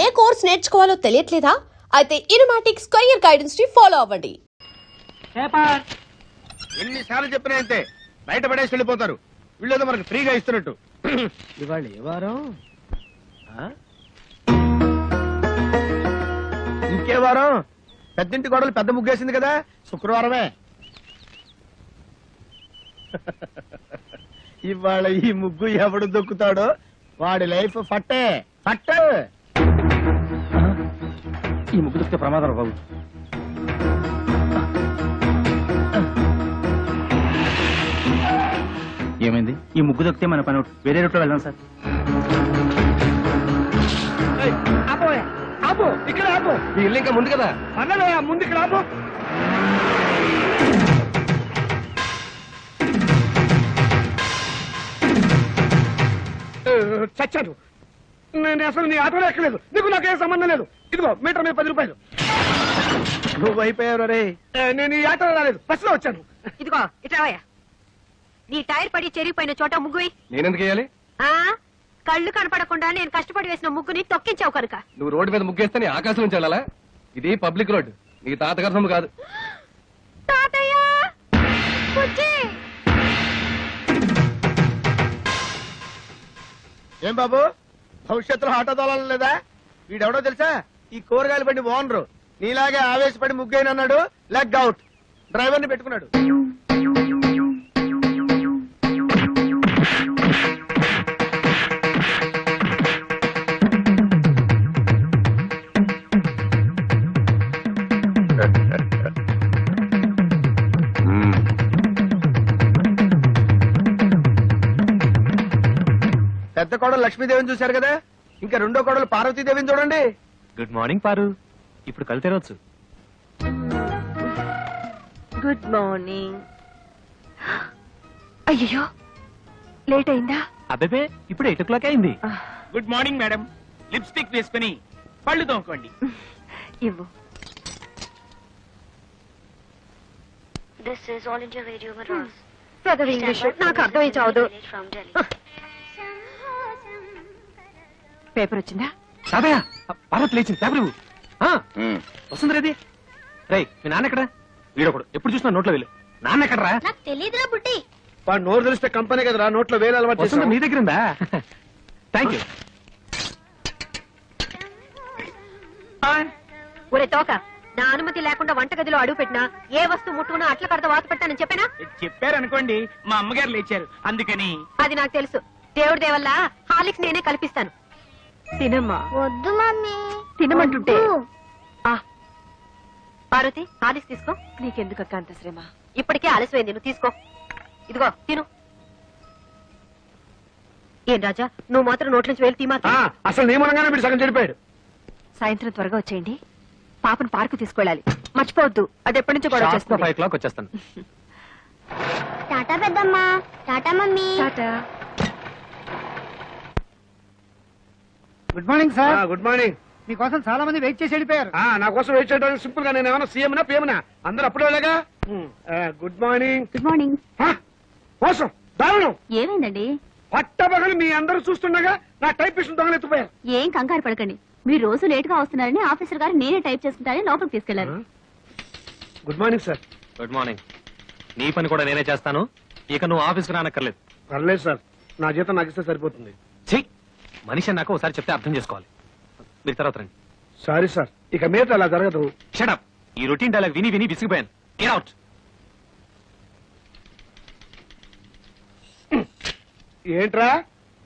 ఏ course నేర్చుకోవాలో తెలియట్లేదా? అయితే ఇనుమాటిక్స్ career guidance ని follow అవ్వండి. ఎన్నిసార్లు చెప్పినా అంతే, బయట పడేసి వెళ్ళిపోతారు. వీళ్ళేదో మనకు ఫ్రీగా ఇస్తున్నట్టు. ఇవాళ ఏ వారం? ఇంకే వారం? పెద్దింటి గొడవలు పెద్ద ముగ్గేసింది కదా, శుక్రవారమే. ఇవాళ ఈ ముగ్గు ఎవడు దొక్కుతాడో వాడి లైఫ్ ఫట్టే ఫట్టే. ఈ ముగ్గు దొక్కితే ప్రమాదం బాబు. ఏమైంది? ఈ ముగ్గు దొక్కితే మన పని వేరే రూట్లో వెళ్దాం సార్. ఆపు, ఇక్కడ ఆపు. మీ ఇల్లు ఇంకా ముందు కదా, అన్నదా ముందు ఇక్కడ ఆపు. చచ్చాను. నేను అసలు నీ ఆటోలో ఎక్కలేదు. నీకు నాకేం సంబంధం లేదు. ఇదిగో మీటర్ మీద 10 రూపాయలు. నువ్వు అయిపోయావు రే. నేను ఈ ఆటోలో రాలేదు, బస్సులో వచ్చాను. ఇదిగో ఇట్రావయ్యా. నీ టైర్ పడి చెరిగిపోయిన చోట ముగ్గు. నేనెందుకు వేయాలి? కళ్ళు కనపడకుండా నేను కష్టపడి వేసిన ముగ్గుని తొక్కించావు కనుక. నువ్వు రోడ్డు మీద ముగ్గేస్తే నీ ఆకాశం నుంచి వెళ్ళాలా? ఇది పబ్లిక్ రోడ్, నీ తాతగారి సొమ్ము కాదు. తాతయ్య ఏం బాబు, భవిష్యత్తులో ఆటో తోలాలి లేదా? వీడెవడో తెలుసా? ఈ కూరగాయలు బండి ఓనరు. నీలాగే ఆవేశపడి ముగ్గైనన్నాడు, లెగ్ అవుట్. డ్రైవర్ని పెట్టుకున్నాడు. పెద్ద కోడలు లక్ష్మీదేవిని చూశారు కదా, ఇంకా రెండో కోడలు పార్వతీదేవిని చూడండి. గుడ్ మార్నింగ్ పారు. ఇప్పుడు కళ్ళు తెరవచ్చు. Good morning. అయ్యో లేట్ అయిందా? అబ్బే ఇప్పుడు 8 o'clock అయింది. Good morning madam. లిప్స్టిక్ వేసుకుని పళ్ళు తోముకోండి. ఇవ్వు. This is All India Radio Madras. పెద్ద ఇంగ్లీష్ నాకు అర్థమై చావదు. From Delhi. పేపర్ వచ్చిందా? సాబయ్య, పార్వతి లేచింది. పేపర్ వస్తుంది రేది. రై, మీ నాన్న ఎక్కడా? వీడొకడు ఎప్పుడు చూసినా నోట్లో వేలు. నాన్న ఎక్కడరా? నాకు తెలియదురా బుట్టి. వాడు నోరు తెలిస్తే కంపెనీ కదరా, నోట్లో వేలు అలవాటు వస్తుంది నీ దగ్గర ఉందా? Thank you. ఒరే తోక, నా అనుమతి లేకుండా వంటగదిలో అడుగు పెట్టినా ఏ వస్తువు ముట్టుకున్నా అట్ల కడత వాత పెట్టానని చెప్పానా? చెప్పారనుకోండి, మా అమ్మగారు లేచారు అందుకని. అది నాకు తెలుసు. దేవుడి దేవల్ల హాలిక్స్ నేనే కల్పిస్తాను. తినమ్మా. వద్దు మమ్మీ. తినమంటుంటే. పార్వతి, హాలిక్స్ తీసుకో. నీకెందుకు అంత శ్రమ? ఇప్పటికే ఆలస్యమైంది, నువ్వు తీసుకో. ఇదిగో తిను. ఏం రాజా, నువ్వు మాత్రం నోట్ల నుంచి వేలు తీమా. అసలు నియమనంగానే వీడు సగం చెడిపోయాడు. సాయంత్రం త్వరగా వచ్చేయండి. పాపను పార్కు తీసుకెళ్ళాలి, మర్చిపోవద్దు. అది ఎప్పటి నుంచో గొడవ చేస్తుంది. 5 o'clock వచ్చేస్తాను. టాటా పెద్దమ్మా. Tata mummy. Tata. Good morning sir. Good morning. మీకోసం చాలా మంది వెయిట్ చేసి వెళ్ళిపోయారు. నా కోసం వెయిట్ చేయడానికి సింపుల్ గా నేను ఏమైనా సీఎంనా పిఎంనా? అందరూ అప్పుడేలాగా. Good morning. Good morning. మోసం, దారుణం. ఏమైందండి? పట్టబగలు మీ అందరూ చూస్తుండగా నా టైపిస్ట్ దొంగలెత్తిపోయారు. ఏం కంగారు పడకండి. మీరు రోజు లేట్ గా వస్తున్నారని ఆఫీసర్ గారు నేనే టైప్ చేసుకుంటారని లోపలికి తీసుకెళ్లారు. Good morning sir. Good morning. నీ పని కూడా నేనే చేస్తాను. ఇక నువ్వు ఆఫీస్కి రానక్కర్లేదు. పర్లేదు సార్, నా జీతం నాకు ఇస్తే సరిపోతుంది. చెయ్యి. మనిషి నాకు ఒకసారి చెప్తే అర్థం చేసుకోవాలి. మీరు తర్వాత రండి. సారీ సార్, ఇక మీద అలా జరగదు. షటప్. ఈ రొటీన్ డైలాగ్ విని విని విసిగిపోయాను. Get out. ఏంట్రా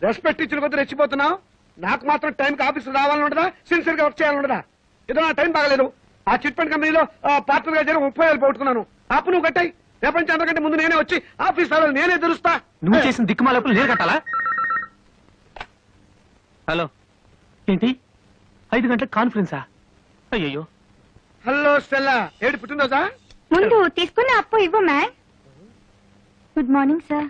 రెస్పెక్ట్ ఇచ్చిన కొద్ది రెచ్చిపోతున్నావు? నాకు మాత్రం టైంకి ఆఫీస్ రావాలని ఉండదా? సిన్సియర్ గా వర్క్ చేయాలని ఉండదా? ఏదో నా టైం బాగలేదు. ఆ చిట్ ఫండ్ కంపెనీలో పార్ట్నర్ గా చేరి 30,000 పోగొట్టుకున్నాను. అప్పు నువ్వు కట్టాయి. ప్రపంచం అందరికంటే ముందు నేనే వచ్చి ఆఫీస్ రావాలి, నేనే తెలుస్తా. నువ్వు చేసిన దిక్కుమాలప్పుడు నేను కట్టాలా? హలో, ఏంటి 5 గంటలకు కాన్ఫరెన్సా? అయ్యో. హలో స్టెల్లా, ఏడు పుట్టినరోజా? ముందు తీసుకున్న అప్పు ఇవ్వు ma'am. Good morning sir.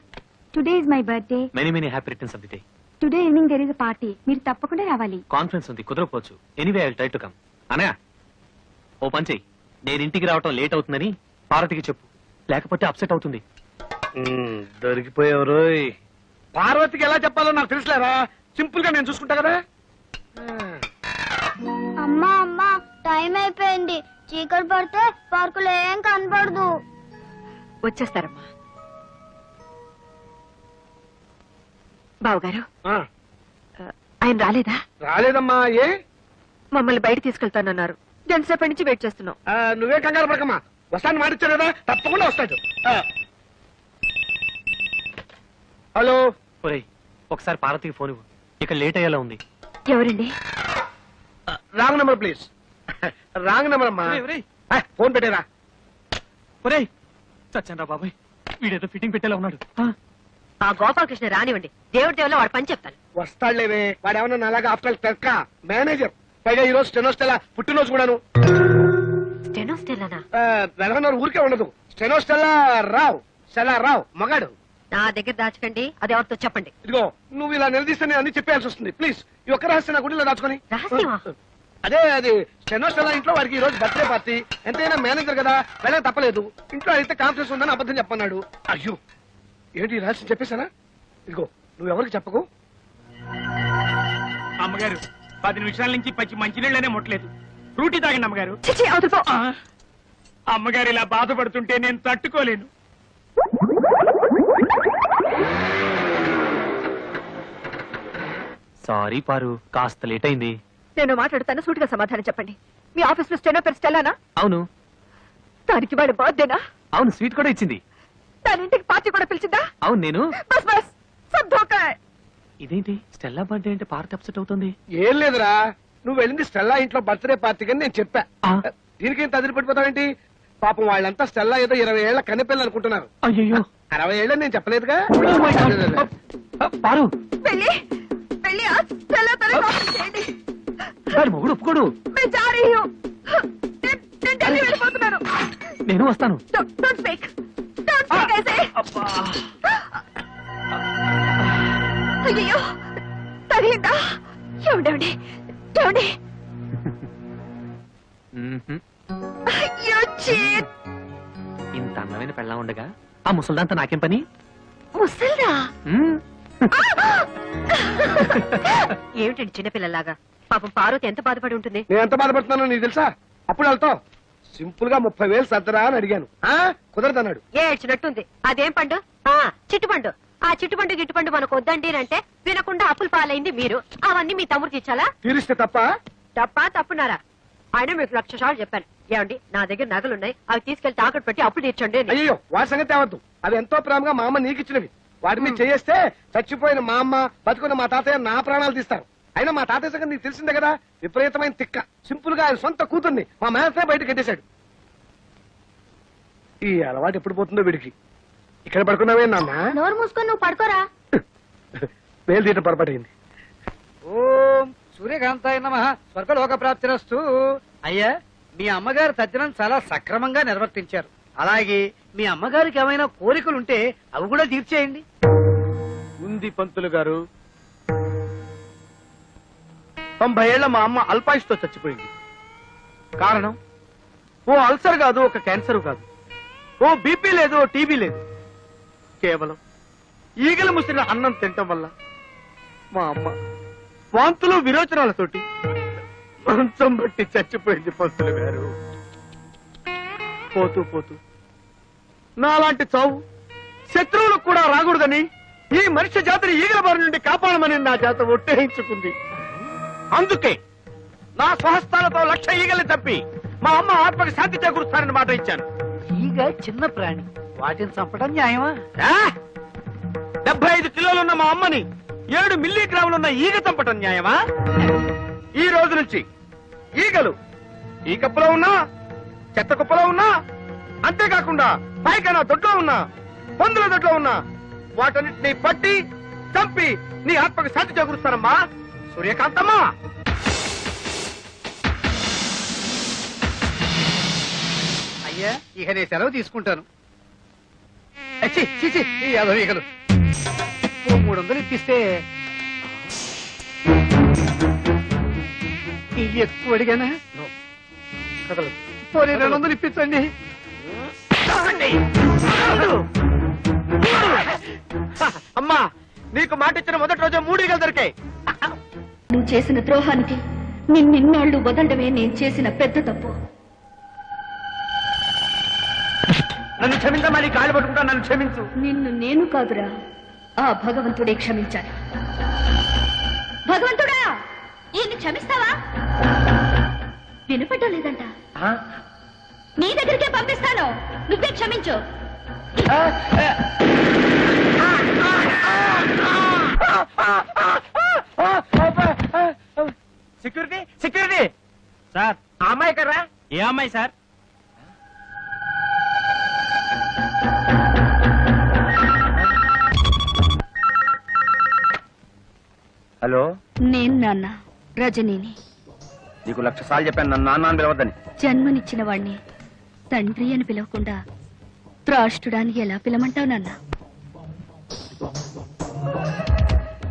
Today is my birthday. Many many happy returns of the day. Today evening there is a party. మీరు తప్పకుండా రావాలి. కాన్ఫరెన్స్ ఉంది, కుదరకపోవచ్చు. Anyway I will try to come. Anaya, ఓ పని చెయ్యి. నేను ఇంటికి రావటం లేట్ అవుతుందని పార్వతికి చెప్పు, లేకపోతే అప్సెట్ అవుతుంది. దొరికిపోయావు. పార్వతికి ఎలా చెప్పాలో నాకు తెలుసులేరా. సింపుల్ గా నేను చూసుకుంటా కదా. టైం అయిపోయింది. చీకటి పడితే పార్కులో ఏం కనపడదు. వచ్చేస్తారమ్మా. బావగారు ఆ, ఆయన రాలేదా? రాలేదమ్మా. ఏ మమ్మల్ని బయట తీసుకెళ్తానన్నారు. గంటసేపటి నుంచి వెయిట్ చేస్తున్నాం. నువ్వే కంగారు పడకమ్మా. వస్తాను మాటిచ్చాను కదా, తప్పకుండా వస్తాడు. హలో. ఒరేయ్ ఒకసారి పార్వతికి ఫోన్ ఇవ్వు, ఇక లేట్ అయ్యేలా ఉంది. ఎవరండి? Wrong number please. Wrong number అమ్మా. ఫోన్ పెట్టేరా. ఒరేయ్ చచ్చాను బాబాయ్, వీడేదో ఫిట్టింగ్ పెట్టేలా ఉన్నాడు. ఆ గోపాలకృష్ణ రానివ్వండి, దేవుడి దేవుళ్ళ వాడు పని చెప్తాను. వస్తాడులేవే, వాడు ఏమన్నా అలాగా ఆఫ్టర్ క్లర్క్ మేనేజర్. పైగా ఈ రోజు స్టెనోస్టెలా పుట్టినరోజు కూడాను. స్టెనోస్టెల్లానా? వెలగన్నారు ఊరికే ఉండదు. స్టెనోస్టెలా రావు, స్టెలా రావు మగాడు. నా దగ్గర దాచకండి, అది ఎవరితో చెప్పండి. ఇదిగో నువ్వు ఇలా నిలదీస్తే నేను అన్ని చెప్పేయాల్సి వస్తుంది. ప్లీజ్ ఈ ఒక్క రహస్యం నా గుడిలో దాచుకొని. రహస్యమా? అదే అది స్టెనోస్టెలా ఇంట్లో వాడికి ఈ రోజు బర్త్డే పార్టీ. ఎంతైనా మేనేజర్ కదా, వెళ్ళక తప్పలేదు. ఇంట్లో అయితే కాన్ఫరెన్స్ ఉందని అబద్ధం చెప్పన్నాడు. అయ్యో ఏంటి ఈ రహస్యం చెప్పేశానా? ఇదిగో నువ్వు ఎవరికి చెప్పకు. అమ్మగారు 10 నిమిషాల నుంచి పచ్చి మంచినీళ్ళనే ముట్టలేదు. ఫ్రూటీ తాగండి అమ్మగారు. చిచి, అవతల పో. అమ్మగారు ఇలా బాధపడుతుంటే నేను తట్టుకోలేను. సారీ పారు, కాస్త లేట్ అయింది. నేను మాట్లాడుతాను, సూటిగా సమాధానం చెప్పండి. మీ ఆఫీస్ లో స్టెనో పేరు స్టెల్లానా? అవును. దానికి వాడి బర్త్డేనా? అవును, స్వీట్ కూడా ఇచ్చింది. దాని ఇంటికి పార్టీ కూడా పిలిచిందా? అవును నేను. బస్ బస్ సబ్ ధోకా హై. ఇదేంటి స్టెల్లా బర్త్డే అంటే పార్టీ అప్సెట్ అవుతుంది? ఏం లేదురా, నువ్వు వెళ్ళింది స్టెల్లా ఇంట్లో బర్త్డే పార్టీకి అని నేను చెప్పా. ఆ. దీనికేం తదిరిపడిపోతావేంటి? పాపం వాళ్ళంతా స్టెల్లా ఏదో 20 ఏళ్ల కన్నెపిల్లలు అనుకుంటున్నారు. అయ్యో 60 ఏళ్ళని నేను చెప్పలేదుగా. పారు, వెళ్ళి వెళ్ళి ఆ స్టెల్లా తనని కాపీ చేయండి. వాడి మొగుడు ఒప్పుకోడు. मैं जा रही हूँ. నేను ఢిల్లీ వెళ్ళిపోతున్నాను. నేను వస్తాను. Don't speak. Don't speak ऐसे. అయ్యో తగిలిందా? ఏమండి ఏమండి? మ్మ్హ్మ్. అయ్యో చీట్. ఇంత అందమైన పెళ్ళా ఉండగా ఆ ముసల్దాంతా నాకేం పని? ముసల్దా? మ్మ్. ఏమిటండి చిన్నపిల్లలాగా? పాపం పార్వతి ఎంత బాధపడి ఉంటుంది. నేను ఎంత బాధపడుతున్నానో నీకు తెలుసా? అప్పుడు వెళ్తావు సింపుల్ గా 30,000 సర్దరా అని అడిగాను. కుదరదన్నాడు. ఏడ్చినట్టుంది. అదేం పండు? చిట్టుపండు. ఆ చిట్టుపండు గిట్టుపండు మనకు వద్దండి అంటే వినకుండా అప్పులు పాలైంది మీరు. అవన్నీ మీ తమ్ముడికి ఇచ్చాలా? తీరిస్తే తప్ప. తప్పున్నారా? ఆయన మీకు 1,00,000 సార్లు చెప్పాను. ఏమండి నా దగ్గర నగలున్నాయి, అవి తీసుకెళ్లి తాకట్టు పెట్టి అప్పులు తీర్చండి అని. అయ్యో వాడి సంగతి తేవద్దు. అవి ఎంతో ప్రేమగా మా అమ్మ నీకు ఇచ్చినవి. వాటి మీద చేస్తే చచ్చిపోయిన మా అమ్మ, బతుకున్న మా తాతయ్య నా ప్రాణాలు తీస్తారు. అయినా మా తాతయ్య సంగతి నీకు తెలిసిందే కదా, విపరీతమైన తిక్క. సింపుల్ గా ఆయన సొంత కూతుర్ని మా మేనతే బయట కట్టేశాడు. ఈ అలవాటు ఎప్పుడు పోతుందో వీడికి. ఇక్కడ పడుకున్నావే నాన్న? నోరు మూసుకొని నువ్వు పడుకోరా. వేలు తీయటం పొరపాటైంది. ఓం సూర్యకాంతాయ నమః. స్వర్గలోక ప్రాప్తిరస్తు. అయ్యా మీ అమ్మగారు తద్దినం చాలా సక్రమంగా నిర్వర్తించారు. అలాగే మీ అమ్మగారికి ఏమైనా కోరికలుంటే అవి కూడా తీర్చేయండి. ఉంది పంతులు గారు. 90 ఏళ్ల మా అమ్మ అల్పాయుష్తో చచ్చిపోయింది. కారణం ఓ అల్సర్ కాదు, ఒక క్యాన్సర్ కాదు, ఓ బీపీ లేదు, ఓ టీబీ లేదు. కేవలం ఈగలు ముసిరిన అన్నం తినటం వల్ల మా అమ్మ వాంతులు విరోచనాలతోటి మంచం బట్టి చచ్చిపోయింది పంతులు గారు. పోతూ పోతూ నాలాంటి చావు శత్రువులకు కూడా రాకూడదని ఈ మనిషి జాతిని ఈగల బారి నుండి కాపాడమని నా చేత ఒట్టేయించుకుంది. అందుకే నా స్వహస్తాలతో 1,00,000 ఈగల్ని తప్పి మా అమ్మ ఆత్మకి శాంతి చేకూరుస్తానని మాట ఇచ్చాను. ఈగ చిన్న ప్రాణి, వాటిని చంపడం న్యాయమా? 75 కిలోలున్న మా అమ్మని 7 మిల్లీగ్రాములున్న ఈగ చంపటం న్యాయమా? ఈ రోజు నుంచి ఈగలు ఈ కప్పులో ఉన్నా, చెత్త కుప్పలో ఉన్నా, అంతేకాకుండా పైకైనా దొడ్లో ఉన్నా, పందుల దొడ్లో ఉన్నా, వాటన్నిటిని పట్టి చంపి నీ ఆత్మకి శాంతి చేకూరుస్తానమ్మా సూర్యకాంతమ్మా. అయ్యా ఇక నేను సెలవు తీసుకుంటాను. ఛీ, ఛీ, ఛీ, ఈ యాదవ ఈగలు. ఓ 300 ఇప్పిస్తే ఇది ఎక్కువ అడిగానా? పోనీ 200 ఇప్పించండి. అమ్మా నీకు మాట ఇచ్చిన మొదటి రోజు 3 ఈగలు దొరికాయి. నువ్వు చేసిన ద్రోహానికి నిన్నిన్నాళ్ళు వదలడమే నేను చేసిన పెద్ద తప్పు. నన్ను క్షమించమా, నీ కాళ్ళు పట్టుకుంటా, నన్ను క్షమించు. నిన్ను నేను కాదురా, ఆ భగవంతుడే క్షమించాలి. భగవంతుడా, ఈయన్ని క్షమిస్తావా? వినపడ్డం లేదంట. నీ దగ్గరికే పంపిస్తాను, నువ్వే క్షమించు. సెక్యూరిటీ, సెక్యూరిటీ సార్, ఆ అమ్మాయి ఎక్కడ్రా? ఏ అమ్మాయి సార్? హలో, నేను నాన్న రజనీని. నీకు 1,00,000 సార్లు చెప్పాను నన్ను నాన్న అని పిలవద్దని. జన్మనిచ్చిన వాణ్ణి తండ్రి అని పిలవకుండా త్రాష్టుడానికి ఎలా పిలమంటావు నాన్న?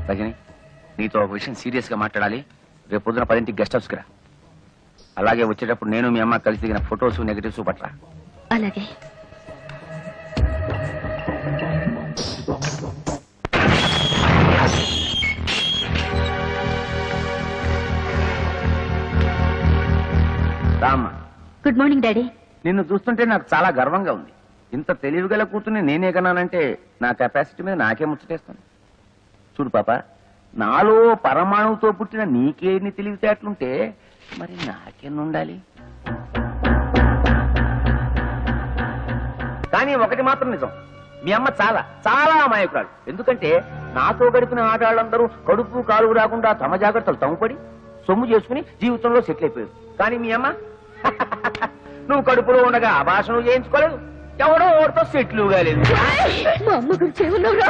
రజని, నీతో ఒక విషయం సీరియస్ గా మాట్లాడాలి. రేపు పొద్దున 10ంటికి గెస్ట్ హౌస్ కి రా. అలాగే వచ్చేటప్పుడు నేను మీ అమ్మ కలిసి దిగిన ఫొటోస్ నెగటివ్స్ పట్ల. అలాగే. రామ్మా. Good morning daddy. నిన్ను చూస్తుంటే నాకు చాలా గర్వంగా ఉంది. ఇంత తెలివిగల కూతుర్ని నేనే కన్నానంటే నా కెపాసిటీ మీద నాకే ముచ్చటేస్తుంది. చూడు పాప, నాలో పరమాణువుతో పుట్టిన నీకే ఎన్ని తెలివితేటలుంటే మరి నాకెన్ని ఉండాలి? కానీ ఒకటి మాత్రం నిజం, మీ అమ్మ చాలా చాలా అమాయకురాలు. ఎందుకంటే నాతో గడిపిన ఆటగాళ్ళందరూ కడుపు కాలు రాకుండా తమ జాగ్రత్తలు తమ్ముపడి సొమ్ము చేసుకుని జీవితంలో సెటిల్ అయిపోయారు. కానీ మీ అమ్మ నువ్వు కడుపులో ఉండగా ఆభాషణ చేయించుకోలేదు, ఎవడో ఓడితో సెటిల్ కాలేదు. మా అమ్మ గురించి ఏమన్నావురా?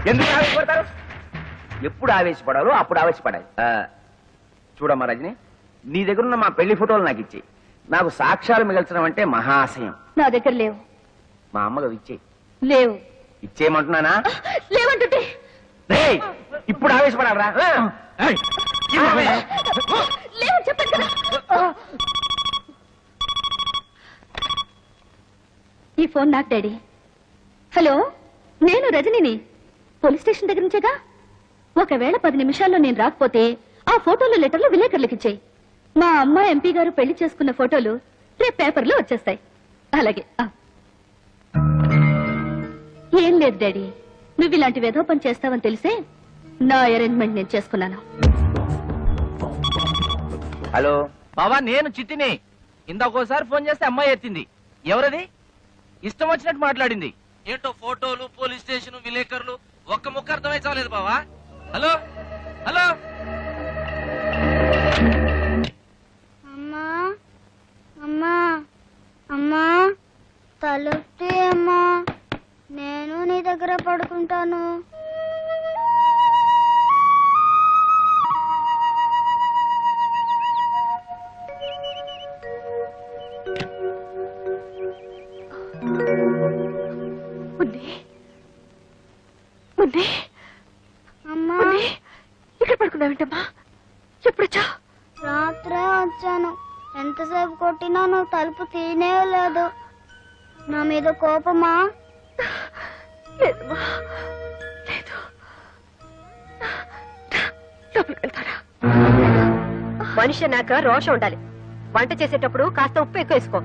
ఎందుకు ఆవేశపడతారు? ఎప్పుడు ఆవేశపడాలో అప్పుడు ఆవేశపడాలి. చూడమ్మా రజని, నీ దగ్గరున్న మా పెళ్లి ఫోటోలు నాకు ఇచ్చేయి. నాకు సాక్ష్యాలు మిగల్చడం అంటే మహాశయం. నా దగ్గర లేవు. మా అమ్మగా ఇచ్చేయి. లేవు. ఇచ్చేయమంటున్నానా? లేవంటుంటే రేయ్, ఇప్పుడు ఆవేశపడాలరా? లేవు చెప్పండి కదా. ఈ ఫోన్ నాకు డాడీ. హలో, నేను రజనిని. పోలీస్ స్టేషన్ దగ్గర నుంచేగా. ఒకవేళ 10 నిమిషాల్లో నేను రాకపోతే ఆ ఫోటోలు లెటర్లు విలేకరులకు ఇచ్చేయి. మా అమ్మ ఎంపీ గారు పెళ్లి చేసుకున్న ఫోటోలు రేపు పేపర్లో వచ్చేస్తాయి. అలాగే. ఏం లేదు డాడీ, నువ్వు ఇలాంటి వెధవ పని చేస్తావని తెలిసే నా అరేంజ్మెంట్ నేను చేసుకున్నాను. హలో బావా, నేను చిట్టిని. ఇందాకోసారి ఫోన్ చేస్తే అమ్మాయి ఎత్తింది. ఎవరది? ఇష్టం వచ్చినట్టు మాట్లాడింది. ఏంటో ఫోటోలు, పోలీస్ స్టేషన్, విలేకరులు, ఒక్క ముక్క అర్థమై చాలేదు బావా. Hello hello. అమ్మా అమ్మా అమ్మా, తలుపుతీ అమ్మా, నేను నీ దగ్గర పడుకుంటాను. అమ్మా, ఇక్కడ పడుకున్నావేంటమ్మా? ఎప్పుడొచ్చా? రాత్రే వచ్చాను. ఎంతసేపు కొట్టినా నువ్వు తలుపు తీనే లేదు. నా మీద కోపమా? లేదమ్మా, లేదు. లోపలికి వెళ్తారా? మనిషి అన్నాక రోషం ఉండాలి. వంట చేసేటప్పుడు కాస్త ఉప్పు ఎక్కువ వేసుకో.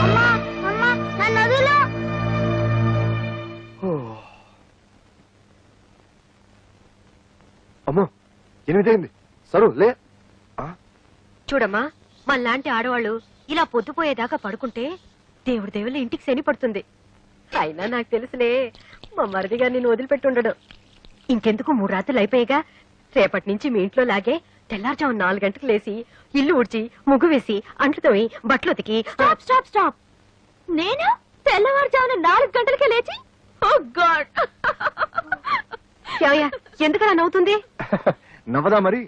అమ్మా అమ్మా, నన్ను వదిలు. అమ్మో, 8 అయింది. సరు లే. చూడమ్మా, మనలాంటి ఆడవాళ్ళు ఇలా పొద్దుపోయేదాకా పడుకుంటే దేవుడి దేవుళ్ళ ఇంటికి శని పడుతుంది. అయినా నాకు తెలుసులే, మా మరిదిగా నిన్ను వదిలిపెట్టుండడు. ఇంకెందుకు 3 రాత్రులు అయిపోయాగా. రేపటి నుంచి మీ ఇంట్లో లాగే తెల్లారుజాము 4 గంటలకు లేసి ఇల్లు ఊడ్చి ముగ్గు వేసి అంట్లు తోమి బట్టలు ఉతికి. Stop stop stop. నేను తెల్లవారుజామున 4 గంటలకే లేచి? ఓ గాడ్! ఎందుకలా నవ్వుతుంది? నవ్వదా మరి?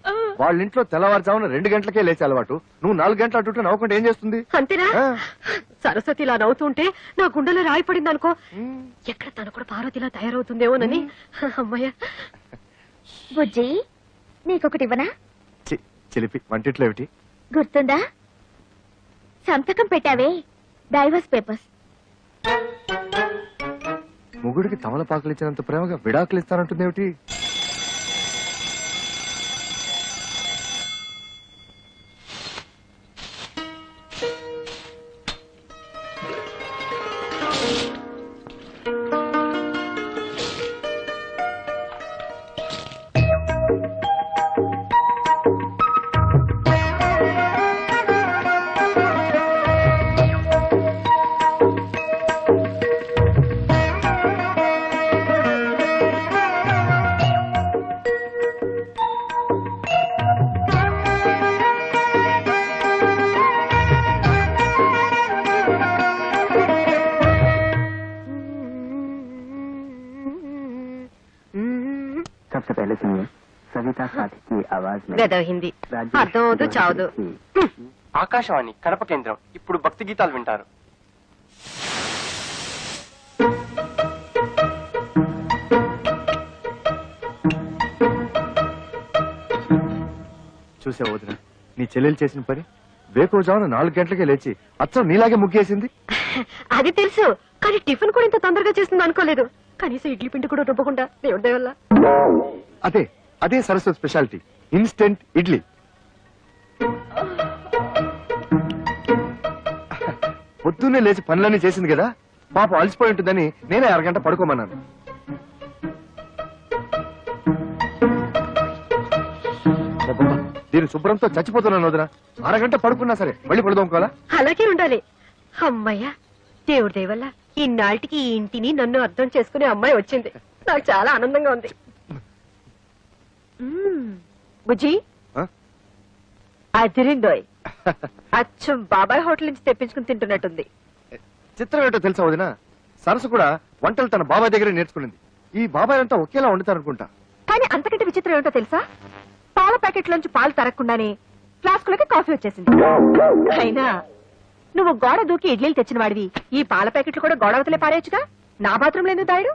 వాళ్ళ ఇంట్లో తెల్లవారుజామున 2 గంటలకే లేచే అలవాటు. నువ్వు 4 గంటల అటు నవ్వకుండా ఏం చేస్తుంది? అంతేనా? సరస్వతి ఇలా నవ్వుతుంటే నా గుండెలో రాయి పడింది అనుకో. ఎక్కడ తను కూడా పార్వతిలా తయారవుతుందేమోనని. అమ్మయ్య. బుజ్జి, నీకొకటి ఇవ్వనా? చిలిపి వంటిట్లో ఏమిటి? గుర్తుందా? సంతకం పెట్టావే, డైవర్స్ పేపర్స్. మొగుడికి తమలపాకులు ఇచ్చినంత ప్రేమగా విడాకులు ఇస్తానంటుంది ఏమిటి? सबसे पहले सुनिए सविता साथी की आवाज में గదవ హిందీ అర్థం అవదు చావదు. ఆకాశవాణి కడప కేంద్రం ఇప్పుడు భక్తి గీతాలు వింటారు. చూసా వదిన, నీ చెల్లెలు చేసిన పని. వేకోజామున 4 గంటలకే లేచి అచ్చం నీలాగే ముగ్గేసింది. అది తెలుసు, కానీ టిఫిన్ కూడా ఇంత తొందరగా చేస్తుంది అనుకోలేదు. కనీసం ఇడ్లీ పిండి కూడా రుబ్బకుండా దేవుడి దయ వల్ల. అదే అదే సరస్వతి స్పెషాలిటీ, ఇన్స్టెంట్ ఇడ్లీ. పొద్దున్నే లేచి పనులన్నీ చేసింది కదా, పాపం అలసిపోయి ఉంటుందని నేనే అరగంట పడుకోమన్నాను. అబ్బబ్బా, దీని శుభ్రంతో చచ్చిపోతున్నాను వదిన. అరగంట పడుకున్నా సరే మళ్ళీ పడుకోవాలా? అలాగే ఉండాలి. అమ్మయ్యా, దేవుడి దయ వల్ల ఇన్నాళ్ళకి ఈ ఇంటిని నన్ను అర్థం చేసుకునే అమ్మాయి వచ్చింది. నాకు చాలా ఆనందంగా ఉంది. బుజ్జి ఆ? అదిరిందోయ్. అచ్చం బాబాయ్ హోటల్ నుంచి తెప్పించుకుని తింటున్నట్టుంది. చిత్రం ఏంటో తెలుసా వదిన, సరస్సు కూడా వంటలు తన బాబాయ్ దగ్గరే నేర్చుకునింది. ఈ బాబాయ్ అంతా ఒకేలా వండుతారనుకుంటా. కానీ అంతకంటే విచిత్రం ఏమిటో తెలుసా, పాల ప్యాకెట్ లోంచి పాలు తరగకుండానే ఫ్లాస్కులకి కాఫీ వచ్చేసింది. అయినా నువ్వు గోడ దూకి ఇడ్లీలు తెచ్చిన వాడివి, ఈ పాల ప్యాకెట్లు కూడా గోడవతలే పారేయచ్చుగా. నా బాత్రూమ్ లేదు దాయుడు.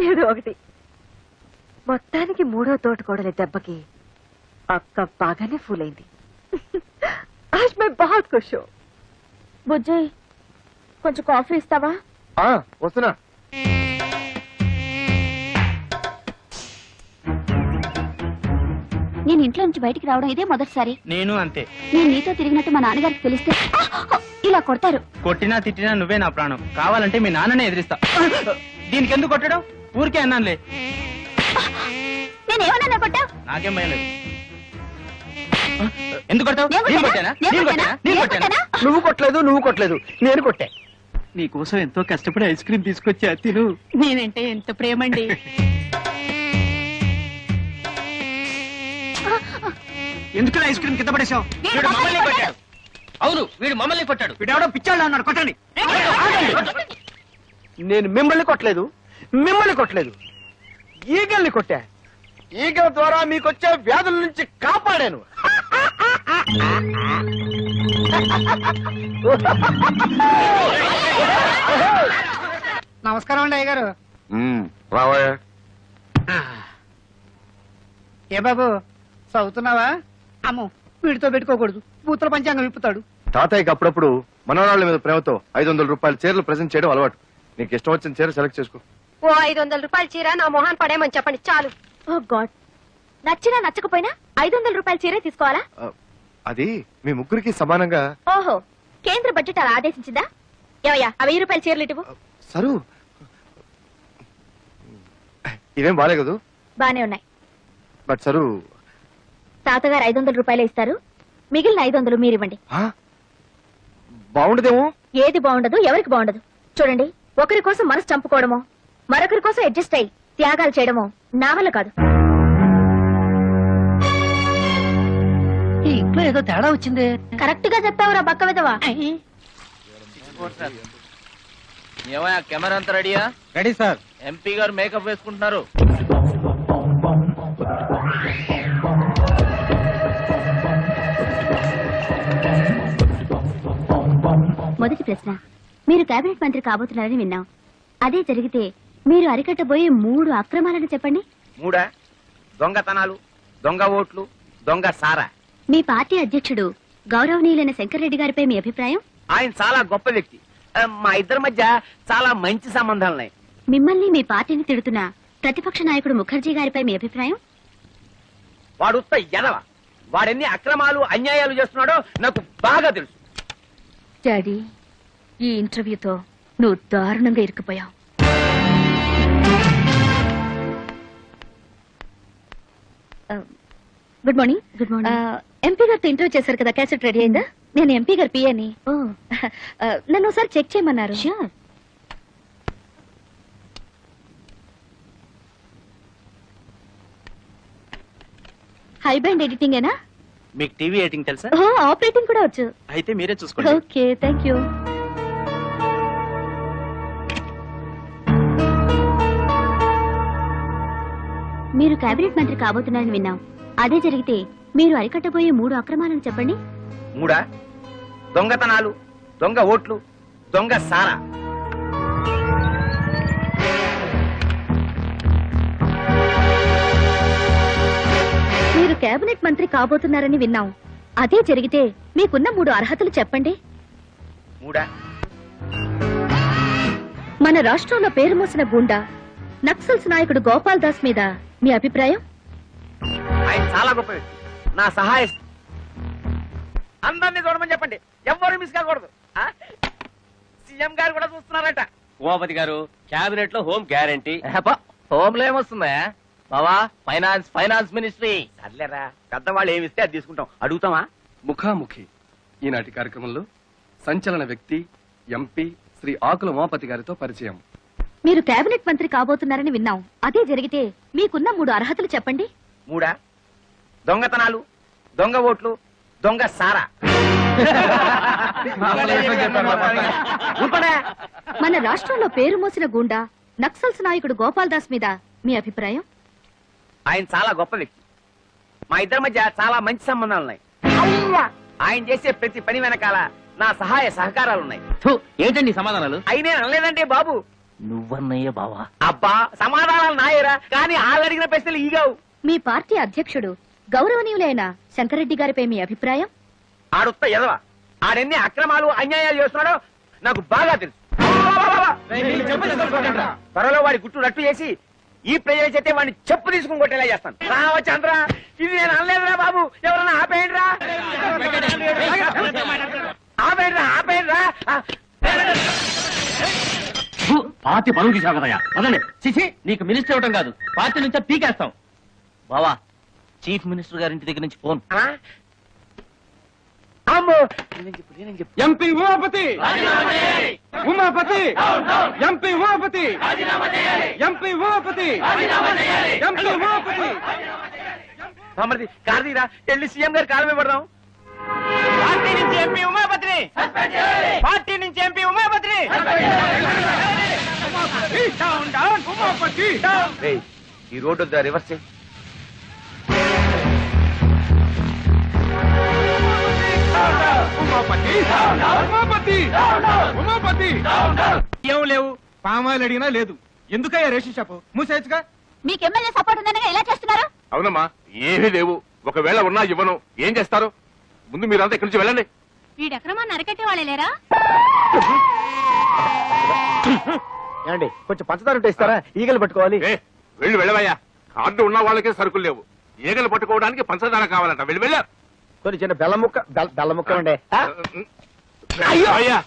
ఏదో ఒకటి. మొత్తానికి 3వ తోటకోడలి దెబ్బకి అక్క బాగానే ఫూల్ అయింది. ఆజ్ మై బహుత్ ఖుష్ హూ. బుజ్జి, కొంచెం కాఫీ ఇస్తావా? వస్తున్నా. నేను ఇంట్లో నుంచి బయటికి రావడం ఇదే మొదటిసారి. నేను అంతే. నేను నీతో తిరిగినట్టు మా నాన్నగారికి తెలిస్తే ఇలా కొడతారు. కొట్టినా తిట్టినా నువ్వే నా ప్రాణం. కావాలంటే మీ నాన్ననే ఎదిరిస్తా. దీనికి ఎందుకు కొట్టడం? ఊరికే అన్నానులే. నేనేమన్నా కొట్టా? నాకేం భయం లేదు. ఎందుకు కొడతావు? నేను కొట్టానా? నేను కొట్టానా? నేను కొట్టానా? నువ్వు కొట్టలేదు నేను కొట్టా. నీకోసం ఎంతో కష్టపడి ఐస్ క్రీమ్ తీసుకొచ్చా, తిను. నేనంటే ఎంత ప్రేమండి. ఎందుకు ఐస్ క్రీమ్ కింద పడేశావు? వీడు మమ్మల్ని కొట్టాడు. అవును, వీడు మమ్మల్ని కొట్టాడు. వీడెవడో పిచ్చాడు అన్నాడు, కొట్టండి. నేను మిమ్మల్ని కొట్టలేదు, ఈగల్ని కొట్టా. ఈగల ద్వారా మీకొచ్చే వ్యాధుల నుంచి కాపాడాను. నమస్కారం అండి అయ్యగారు. రావయ్యా. ఏ బాబు, చదువుతున్నావా? అమ్మో, వీడితో పెట్టుకోకూడదు, బూతుల పంచాంగం విప్పుతాడు. తాతయ్యకి అప్పుడప్పుడు మనవరాళ్ల మీద ప్రేమతో 500 రూపాయల చీరలు ప్రెజెంట్ చేయడం అలవాటు. నీకు ఇష్టం వచ్చిన చీర సెలెక్ట్ చేసుకో. ఓ 500 రూపాయల చీర నా మొహాన్ పడేయమని చెప్పండి చాలు. ఓ గాడ్, నచ్చినా నచ్చకపోయినా 500 రూపాయల చీరే తీసుకోవాలా? అది మీ ముగ్గురికి సమానంగా. ఓహో, కేంద్ర బడ్జెట్ అలా ఆదేశించిందా? ఏవయ్యా, ఆ 1000 రూపాయల చీరలు ఇటువు. సరు, ఇవేం బాలే కదూ? బానే ఉన్నాయి. బట్ సరు, తాతగారు 500 రూపాయలే ఇస్తారు, మిగిలిన 500 మీరివ్వండి. బాగుండదేమో. ఏది బాగుండదు, ఎవరికి బాగుండదు. చూడండి, ఒకరి కోసం మనసు చంపుకోవడమో, మరొకరి కోసం అడ్జస్ట్ అయ్యి త్యాగాలు చేయడమో నా వల్ల కాదు. ఈ ఇంట్లో ఏదో తేడా వచ్చింది. కరెక్ట్ గా చెప్పావురా బక్క విధవా. ఏమయ్యా, కెమెరా అంతా రెడీయా? Ready sir. ఎంపీ గారు మేకప్ వేసుకుంటున్నారు. మొదటి ప్రశ్న, మీరు కేబినెట్ మంత్రి కాబోతున్నారని విన్నాం. అదే జరిగితే మీరు అరికట్టబోయే 3 అక్రమాలను చెప్పండి. 3 దొంగతనాలు, దొంగ ఓట్లు, దొంగ సారా. మీ పార్టీ అధ్యక్షుడు గౌరవనీయులైన శంకర్రెడ్డి గారిపై మీ అభిప్రాయం? ఆయన చాలా గొప్ప వ్యక్తి. మా ఇద్దరి మధ్య చాలా మంచి సంబంధాలున్నాయి. మిమ్మల్ని మీ పార్టీని తిడుతున్న ప్రతిపక్ష నాయకుడు ముఖర్జీ గారిపై మీ అభిప్రాయం? వాడు ఉత్త ఎదవ. వాడెన్ని అక్రమాలు అన్యాయాలు చేస్తున్నాడో నాకు బాగా తెలుసు. డాడీ, ఈ ఇంటర్వ్యూతో నువ్వు దారుణంగా ఇరుక్కుపోయావు. Good morning. Good morning. MP గారితో ఇంటర్వ్యూ చేశారు కదా, క్యాసెట్ రెడీ అయిందా? నేను ఎంపీ గారి పియని. నన్ను ఒకసారి చెక్ చేయమన్నారు. హై బ్యాండ్ ఎడిటింగ్ ఏనా? మీకు టీవీ ఎడిటింగ్ తెలుసా? ఆపరేటింగ్ కూడా వచ్చు. అయితే మీరే చూసుకోండి. Okay, thank you. మీరు కేబినెట్ మంత్రి కాబోతున్నారని విన్నాం. అదే జరిగితే మీరు అరికట్టబోయే 3 అక్రమాలను చెప్పండి. 3 దొంగతనాలు, దొంగ ఓట్లు, దొంగ సారా. మీరు కేబినెట్ మంత్రి కాబోతున్నారని విన్నాం. అదే జరిగితే మీకున్న 3 అర్హతలు చెప్పండి. 3 మన రాష్ట్రంలో పేరు మోసిన గుండా నక్సల్స్ నాయకుడు గోపాల్ దాస్ మీద మీ అభిప్రాయం? ఆయన చాలా గొప్ప వ్యక్తి. నా సహాయ అందరినీ చూడమని చెప్పండి. ఎవరు మిస్ కాకూడదు. సీఎం గారు కూడా చూస్తున్నారట. ఉమాపతి గారు, క్యాబినెట్ లో హోమ్ గ్యారంటీ. హోమ్ లో ఏమొస్తుందా బావా? Finance ministry. సర్లేరా, పెద్దవాళ్ళు ఏమిస్తే అది తీసుకుంటాం. అడుగుతామా? ముఖాముఖి ఈనాటి కార్యక్రమంలో సంచలన వ్యక్తి ఎంపీ శ్రీ ఆకుల ఉమాపతి గారితో పరిచయం. మీరు కేబినెట్ మంత్రి కాబోతున్నారని విన్నాం. అదే జరిగితే మీకున్న 3 అర్హతలు చెప్పండి. 3 దొంగతనాలు, దొంగ ఓట్లు, దొంగ సారా. మన రాష్ట్రంలో పేరు మోసిన గుండా నక్సల్స్ నాయకుడు గోపాల్ దాస్ మీద మీ అభిప్రాయం? ఆయన చాలా గొప్ప వ్యక్తి. మా ఇద్దరి మధ్య చాలా మంచి సంబంధాలున్నాయి. ఆయన చేసే ప్రతి పని వెనకాల నా సహాయ సహకారాలున్నాయి. ఏంటండి సమాధానాలు? అయినే అనలేదండి బాబు. నువ్వన్నయ్య బావా. అబ్బా, సమాధానాలు నాయరా, కానీ వాళ్ళు అడిగిన ప్రశ్నలు ఈగావు. మీ పార్టీ అధ్యక్షుడు గౌరవనీయులైన శంకర్రెడ్డి గారిపై మీ అభిప్రాయం? ఆడుత్త ఎదవ. ఆడెన్ని అక్రమాలు అన్యాయాలు చేస్తున్నాడో నాకు బాగా తెలుసు. త్వరలో వాడి గుట్టు రట్టు చేసి ఈ ప్రజలు చెప్తే వాడిని చెప్పు తీసుకుని కొట్టేలా చేస్తాను. రావచంద్ర, ఇది నేను అనలేదురా బాబు. ఎవరన్నా ఆపేయండిరా, ఆపేయండిరా. పార్టీ పనులు తీసావు కదయ్యా. అదండి చిచి, నీకు మినిస్టర్ ఇవ్వటం కాదు, పార్టీ నుంచే పీకేస్తాం. బావా, చీఫ్ మినిస్టర్ గారి ఇంటి దగ్గర నుంచి phone. MP Umapathi, Umapathi, MP Umapathi, MP Umapathi, MP Umapathi. మమ్మల్ని కారదీరా, వెళ్ళి సీఎం గారి కాలమే పడదాం. పార్టీ నుంచి ఎంపీ ఉమాపతిని, పార్టీ నుంచి ఎంపీ ఉమాపతిని. ఈ రోడ్డు రివర్స్ చేయి. ఏం లేవు, పామాయిల్ అడిగినా లేదు. ఎందుకయ్యా రేషన్ షాపు మూసేయచ్చుగా? మీకు ఎమ్మెల్యే సపోర్ట్ ఉందనగా ఎలా చేస్తున్నారు? అవునమ్మా, ఏమీ లేవు. ఒకవేళ ఉన్నా ఇవ్వను. ఏం చేస్తారు? ముందు మీరంతా ఇక్కడి నుంచి వెళ్ళండి. వీడి అక్రమాన్ని అరికట్టే వాళ్ళే లేరా? ఏమండి, కొంచెం పంచదార ఉంటే ఇస్తారా? ఈగలు పట్టుకోవాలి. వెళ్ళవయ్యా. కార్డు ఉన్న వాళ్ళకే సరుకులు లేవు. ఈగలు పట్టుకోవడానికి పంచదార కావాలంట. వెళ్ళారు. కొన్ని చిన్న బెల్లం ముక్క ఉండే. అయ్యా, అయ్యో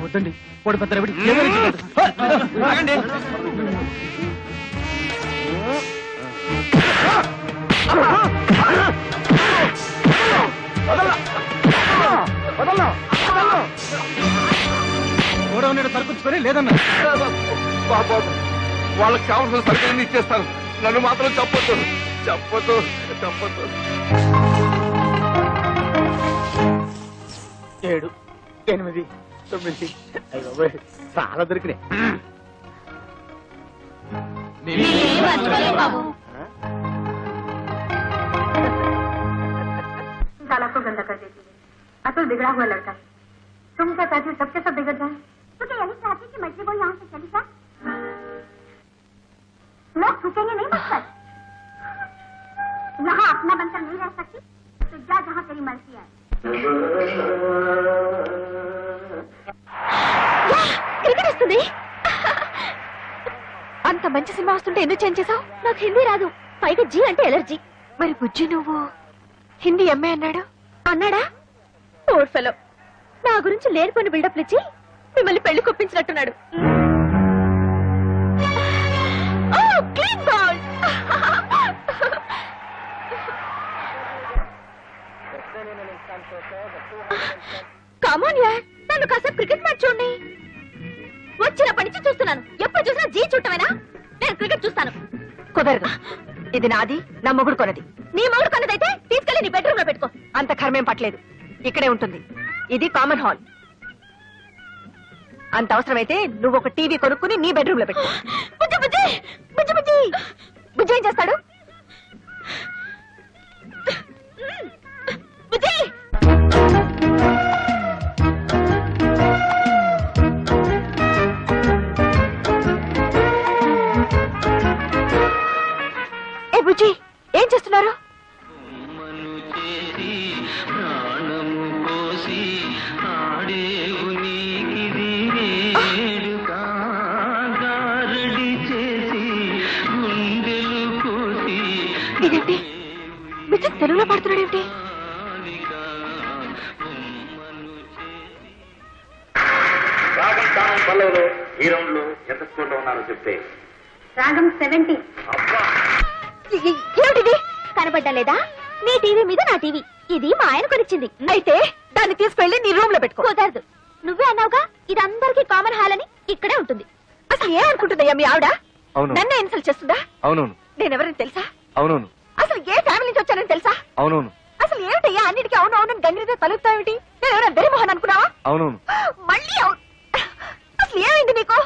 వద్దండి, పొడి పెద్ద గోడౌన్ సరుకుంచుకొని లేదన్నా. వాళ్ళకి కావాల్సిన సరుకులన్నీ ఇచ్చేస్తాను. నన్ను మాత్రం చెప్పొద్దు, చెప్పొద్దు, చెప్పొద్దు. 7, 8, 9. చాలా దొరికినాయి. साला को गंदा कर देती है। अतुल बिगड़ा हुआ लड़का है। तुम क्या चाहती हो सबके सब बिगड़ जाए? तो क्या यही चाहती कि मछली वो यहाँ से चली जाए? लोग थूकेंगे नहीं मुझ पर। यहाँ अपना बनकर नहीं रह सकती तो जा जहाँ तेरी मर्जी है। క్రికెట్ వస్తుంది. అంత మంచి సినిమా వస్తుంటే ఎందుకు చేంజ్ చేసావు? నాకు హిందీ రాదు, పైగా జీ అంటే ఎలర్జీ. మరి బుజ్జి నువ్వు హిందీ ఎంఏ అన్నాడా? ఓడ్ ఫెలో నా గురించి లేనిపోయిన బిల్డప్లు ఇచ్చి మిమ్మల్ని పెళ్లి కొప్పించినట్టున్నాడు. Clean ball. కమాన్ యార్, నన్ను కాసేపు క్రికెట్ మ్యాచ్ చూడండి. వచ్చినప్పటి నుంచి చూస్తున్నాను, ఎప్పుడు చూసినా జీ చూడటమేనా? నేను క్రికెట్ చూస్తాను. కుదరదు, ఇది నాది, నా మొగుడు కొన్నది. నీ మొగుడు కొన్నదైతే తీసుకెళ్లి నీ బెడ్రూమ్ లో పెట్టుకో. అంత కర్మేం పట్టలేదు, ఇక్కడే ఉంటుంది. ఇది కామన్ హాల్. అంత అవసరమైతే నువ్వు ఒక టీవీ కొనుక్కుని నీ బెడ్రూమ్ లో పెట్టు. బుజ్జి బుజ్జి బుజ్జి బుజ్జి బుజ్జి ఏం చేస్తాడు? బుజ్జి బుజ్జి ఏం చేస్తున్నారు? ఇదేంటి బుజ్జి తెలుగులో పాడుతున్నాడేంటి? పల్లవులో ఈ రౌండ్ లో ఎంత స్కోర్ లో ఉన్నారో చెప్తే. రాగం 70. ఏమిటిది? కనబడ్డా లేదా? నీ టీవీ మీద నా టీవీ. ఇది మా ఆయన కొనిచ్చింది. అయితే దాన్ని తీసుకెళ్లి నీ రూమ్ లో పెట్టుకో. కుదరదు, నువ్వే అన్నావుగా ఇది అందరికీ కామన్ హాల్ అని. ఇక్కడే ఉంటుంది. అసలు ఏ అనుకుంటుందయ్యా మీ ఆవిడ? నన్నే ఇన్సల్ట్ చేస్తుందా? అవునవును. నేనెవరని తెలుసా? అవునవును. అసలు ఏ ఫ్యామిలీ నుంచి వచ్చానని తెలుసా? అవునవును. అసలు ఏమిటయ్యా అన్నిటికీ అవును అవునని గంగిరితో తలుగుతావేమిటి? నేను ఎవరైనా దరిమోహన్ అనుకున్నావా? అవునవును. మళ్ళీ అసలు ఏమైంది నీకు?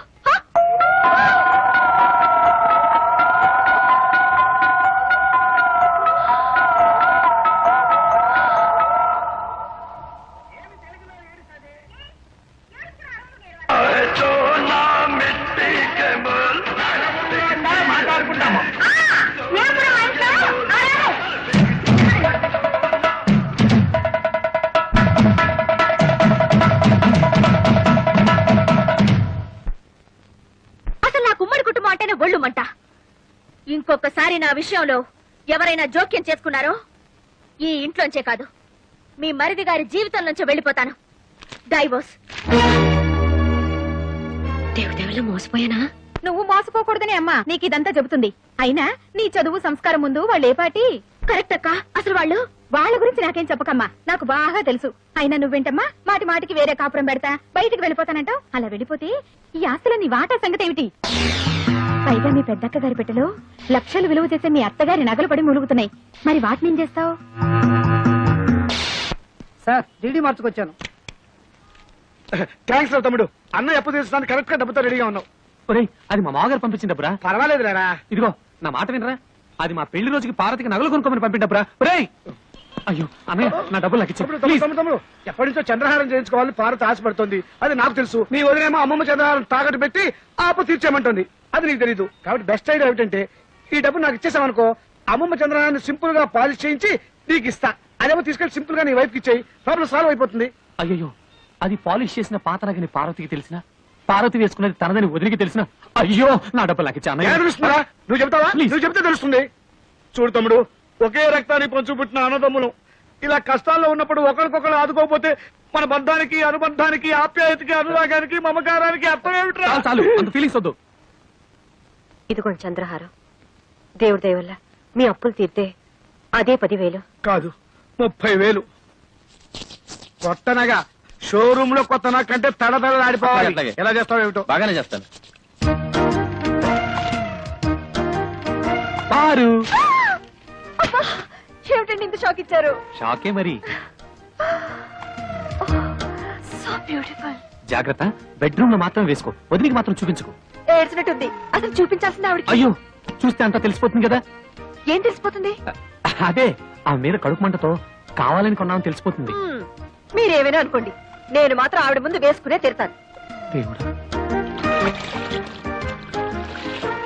ఒళ్ళుమంట. ఇంకొకసారి నా విషయంలో ఎవరైనా జోక్యం చేసుకున్నారో ఈ ఇంట్లోంచే కాదు, మీ మరిది గారి జీవితం నుంచి వెళ్ళిపోతాను. డైవోర్స్. దేవుదేవులు మోసపోయానా? నువ్వు మోసపోకూడదని అమ్మా నీకు ఇదంతా చెబుతుంది. అయినా నీ చదువు సంస్కారం ముందు వాళ్ళు ఏ పాటి? కరెక్ట్ అక్క. అసలు వాళ్ళ గురించి నాకేం చెప్పకమ్మా, నాకు బాగా తెలుసు. అయినా నువ్వేంటమ్మా మాటి మాటికి వేరే కాపురం పెడతా బయటికి వెళ్ళిపోతానంటావు. అలా వెళ్ళిపోతే ఈ ఆస్తుల నీ వాటా సంగతి ఏమిటి? పైగా మీ పెద్దక్క గారి పెట్టెలో లక్షలు విలువ చేసే మీ అత్తగారి నగలు పడి ములుగుతున్నాయి. మరి వాటిని ఏం చేస్తావు? Sir DD మార్చుకొచ్చాను. థ్యాంక్స్ రా తమ్ముడు, అన్న ఎప్పుడు తీసుకోవడానికి కరెక్ట్ గా డబ్బుతో రెడీగా ఉన్నావు. అది మా మామగారు పంపించిన డబ్బురా. పర్వాలేదు లేరా. ఇదిగో నా మాట వినరా, అది మా పెళ్లి రోజుకి పార్వతికి నగలు కొనుక్కోమని పంపిన డబ్బురా. అయ్యో అన్నయ్య, నా డబ్బులు నాకు ఇచ్చి. తమ్ముడు ఎప్పటి నుంచో చంద్రహారం చేయించుకోవాలి పార్వతి ఆశపడుతుంది. అది నాకు తెలుసు. నీ వదిలేమో అమ్మమ్మ చంద్రహారం తాకట్టు పెట్టి ఆపు తీర్చేయమంటుంది. అది నీకు తెలీదు. కాబట్టి బెస్ట్ ఐడియా ఏమిటంటే ఈ డబ్బు నాకు ఇచ్చేసామనుకో, అమ్మమ్మ చంద్రహారాన్ని సింపుల్ గా పాలిష్ చేయించి నీకు ఇస్తా. అదేమో తీసుకెళ్లి సింపుల్ గా నీ వైఫ్ కి ఇచ్చేయి, ప్రాబ్లం సాల్వ్ అయిపోతుంది. అయ్యో, అది పాలిష్ చేసిన పాత నగని పార్వతికి తెలిసిన, పార్వతి వేసుకున్నది తనదని వదిలికి తెలిసిన. అయ్యో, నా డబ్బులు నాకు ఇచ్చా. తెలుస్తుందా? నువ్వు చెప్తావా? నువ్వు చెప్తే తెలుస్తుంది. చూడు తమ్ముడు, ఒకే రక్తాన్ని పంచు పుట్టిన అన్నదమ్ములు ఇలా కష్టాల్లో ఉన్నప్పుడు ఒకరికొకరు ఆదుకోకపోతే మన బంధానికి, అనుబంధానికి, ఆప్యాయతకి, అనురాగానికి, మమకారానికి అర్థం ఏమిట్రా? చాలు, అంత ఫీలింగ్స్ వద్దు. ఇదిగోండి చంద్రహారం. దేవుడి దయ వల్ల మీ అప్పులు తీర్తే అదే 10,000 కాదు 30,000. కొత్తనగా షోరూమ్ లో కొత్త నాకంటే తడతడలాడిపోవాలి. ఎలా చేస్తావు ఏమిటో. బాగానే చేస్తాను. పారు ఏమిటండి ఇంత షాక్ ఇచ్చారు? షాకే మరి. So beautiful. జాగ్రత్త, బెడ్రూమ్ లో మాత్రం వేసుకో, వదిలికి మాత్రం చూపించుకో. ఏడ్చినట్టుంది. అసలు చూపించాల్సింది ఆవిడకి. అయ్యో, చూస్తే అంతా తెలిసిపోతుంది కదా. ఏం తెలిసిపోతుంది? అదే ఆ మీద కడుపు మంటతో కావాలని కొన్నామని తెలిసిపోతుంది. మీరేమైనా అనుకోండి, నేను మాత్రం ఆవిడ ముందు వేసుకునే తిడతాను. దేవుడా.